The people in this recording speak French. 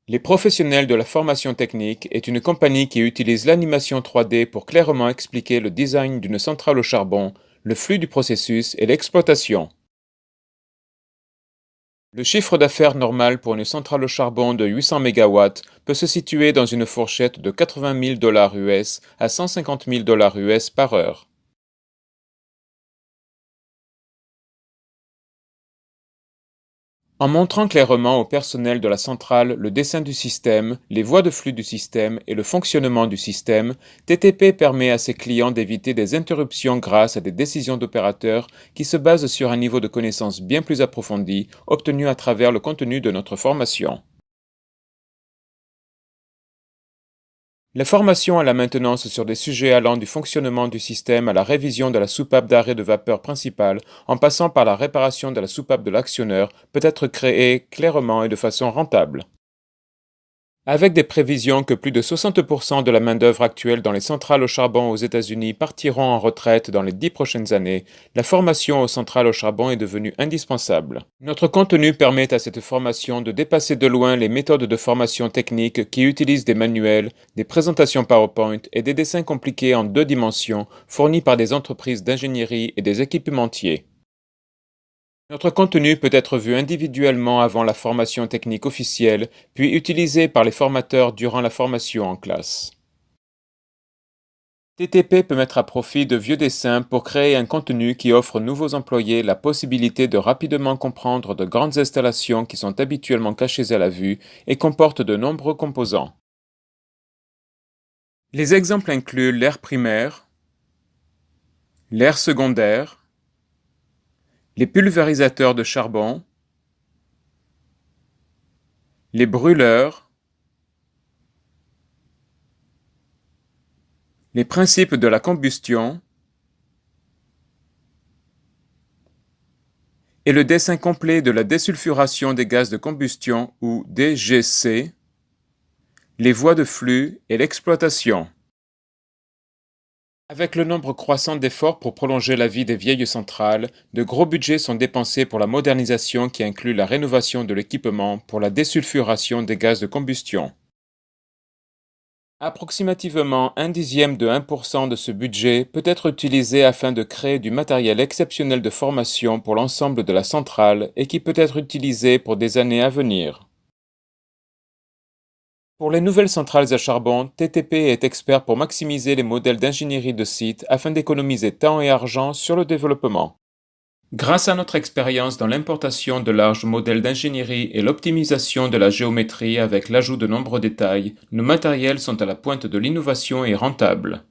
Les Professionnels de la formation technique est une compagnie qui utilise l'animation 3D pour clairement expliquer le design d'une centrale au charbon, le flux du processus et l'exploitation. Le chiffre d'affaires normal pour une centrale au charbon de 800 MW peut se situer dans une fourchette de 80 000 $ US à 150 000 $ US par heure. En montrant clairement au personnel de la centrale le dessin du système, les voies de flux du système et le fonctionnement du système, TTP permet à ses clients d'éviter des interruptions grâce à des décisions d'opérateurs qui se basent sur un niveau de connaissance bien plus approfondi obtenu à travers le contenu de notre formation. La formation à la maintenance sur des sujets allant du fonctionnement du système à la révision de la soupape d'arrêt de vapeur principale, en passant par la réparation de la soupape de l'actionneur, peut être créée clairement et de façon rentable. Avec des prévisions que plus de 60% de la main-d'œuvre actuelle dans les centrales au charbon aux États-Unis partiront en retraite dans les 10 prochaines années, la formation aux centrales au charbon est devenue indispensable. Notre contenu permet à cette formation de dépasser de loin les méthodes de formation technique qui utilisent des manuels, des présentations PowerPoint et des dessins compliqués en 2 dimensions fournis par des entreprises d'ingénierie et des équipementiers. Notre contenu peut être vu individuellement avant la formation technique officielle, puis utilisé par les formateurs durant la formation en classe. TTP peut mettre à profit de vieux dessins pour créer un contenu qui offre aux nouveaux employés la possibilité de rapidement comprendre de grandes installations qui sont habituellement cachées à la vue et comportent de nombreux composants. Les exemples incluent l'air primaire, l'air secondaire, les pulvérisateurs de charbon, les brûleurs, les principes de la combustion et le dessin complet de la désulfuration des gaz de combustion ou DGC, les voies de flux et l'exploitation. Avec le nombre croissant d'efforts pour prolonger la vie des vieilles centrales, de gros budgets sont dépensés pour la modernisation qui inclut la rénovation de l'équipement pour la désulfuration des gaz de combustion. Approximativement 1/10 de 1% de ce budget peut être utilisé afin de créer du matériel exceptionnel de formation pour l'ensemble de la centrale et qui peut être utilisé pour des années à venir. Pour les nouvelles centrales à charbon, TTP est expert pour maximiser les modèles d'ingénierie de site afin d'économiser temps et argent sur le développement. Grâce à notre expérience dans l'importation de larges modèles d'ingénierie et l'optimisation de la géométrie avec l'ajout de nombreux détails, nos matériels sont à la pointe de l'innovation et rentables.